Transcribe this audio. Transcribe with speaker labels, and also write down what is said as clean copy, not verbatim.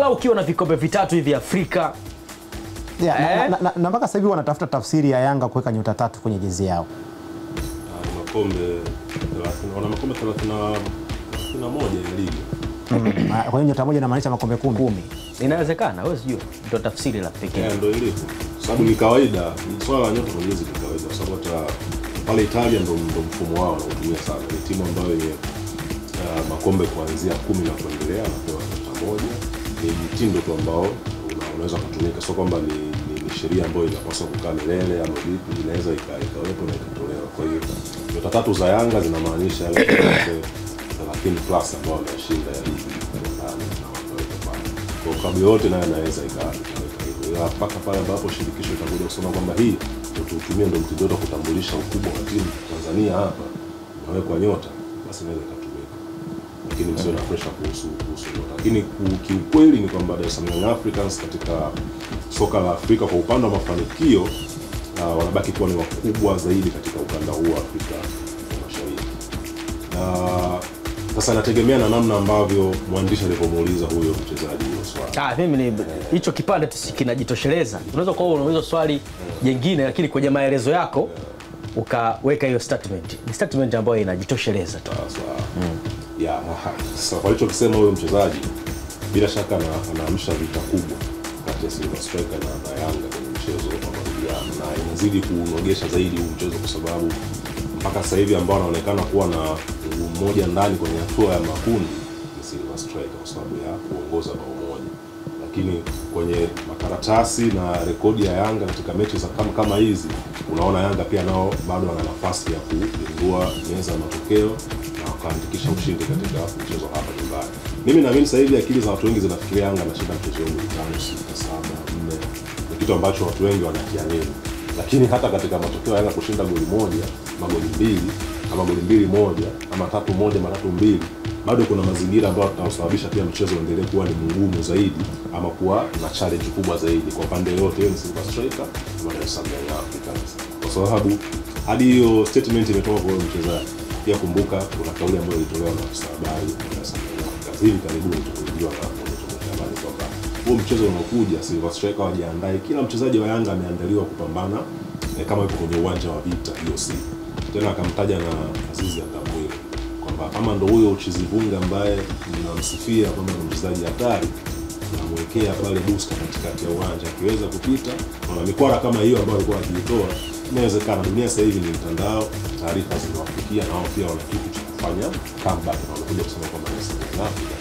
Speaker 1: angalau ukiwa na vikombe vitatu hivi Afrika.
Speaker 2: Na mpaka sasa hivi wanatafuta tafsiri ya Yanga kuweka nyota 3 kwenye jezi yao.
Speaker 3: Makombe 30, wana makombe 31 ya ligi.
Speaker 2: Kwa hiyo nyota moja inamaanisha makombe 10.
Speaker 1: Inawezekana, wewe sijui. Ndio tafsiri la pekee.
Speaker 3: Ndio ilivyo. Sababu ni kawaida, swala la nyota kwenye jezi ni kawaida. Sababu hata pale Italia ndio mfumo wao unaotumia sana. Ni timu ambayo yenye makombe kuanzia 10 na kuendelea anapewa nyota moja. Ni mtindo tu ambao unaweza kutumika, sio kwamba ni sheria ambayo inapaswa kukaa milele ama vipi, inaweza ikawepo na ikatolewa. Kwa hiyo nyota 3 za Yanga zinamaanisha yale 30 plus ambao wanashinda ya ligi na wakaweka pale. Kwa klabu yote nayo inaweza ikaweka mpaka pale ambapo shirikisho itakuja kusema kwamba hii tutumie ndio mtindo wa kutambulisha ukubwa wa timu Tanzania hapa inawekwa nyota, basi inaweza ikatumika. Lakini msio na pressure kuhusu nyota. Lakini kiukweli ni kwamba Dar es Salaam Young Africans katika soka la Afrika kwa upande wa mafanikio wanabaki kuwa ni wakubwa zaidi katika ukanda huu wa Afrika Mashariki. Na sasa inategemea na namna ambavyo mwandishi alipomuuliza huyo mchezaji hiyo swali.
Speaker 1: Mimi ni hicho kipande kinajitosheleza. Unaweza kuwa unauliza swali jingine lakini kwenye maelezo yako ukaweka hiyo statement. Ni statement ambayo inajitosheleza tu.
Speaker 3: Sasa kwa hicho kusema huyo mchezaji bila shaka anaamsha vita kubwa kati ya Silver Striker na Yanga kwenye mchezo wa marudiano, na inazidi kuunogesha zaidi huu mchezo kwa sababu mpaka sasa hivi ambao anaonekana kuwa na mmoja ndani kwenye hatua ya makundi ni Silver Striker kwa sababu ya kuongoza bao moja. Lakini kwenye makaratasi na rekodi ya Yanga katika mechi za kama hizi unaona Yanga pia nao bado wana nafasi ya kuindua meza ya matokeo na wakaandikisha ushindi katika mchezo hapa nyumbani. Mimi naamini sasa hivi akili za watu wengi zinafikiria Yanga anashinda mchezo huu 5, 6, 7, 4. Ni kitu ambacho watu wengi wanakiamini. Lakini hata katika matokeo Yanga kushinda goli moja, magoli 2, ama goli 2-1, ama 3-1, ama 3-2, bado kuna mazingira ambayo yatasababisha pia mchezo uendelee kuwa ni mgumu zaidi ama kuwa na challenge kubwa zaidi kwa pande yote, ni Silver Striker na Dar es Salaam Young Africans. Kwa sababu hadi hiyo statement imetoka kwa mchezaji. Pia kumbuka kuna kauli ambayo ilitolewa na afisa habari wa Dar es Salaam Young Africans hivi karibuni tulijua na habari kwamba huo mchezo unaokuja Silver Striker wajiandae. Kila mchezaji wa Yanga ameandaliwa kupambana kama yuko kwenye uwanja wa vita hiyo siku. Tena akamtaja na Azizi Atamwile kwamba kama ndio huyo Uchizivunga ambaye ninamsifia kwamba ni mchezaji hatari, tunamwekea pale booster katikati ya uwanja, akiweza kupita na mikwara kama hiyo ambayo alikuwa akitoa, inawezekana. Dunia sasa hivi ni mtandao, taarifa zinawafikia na wao pia wana kitu cha kufanya comeback, na wanakuja kusema kwamba ni South Africa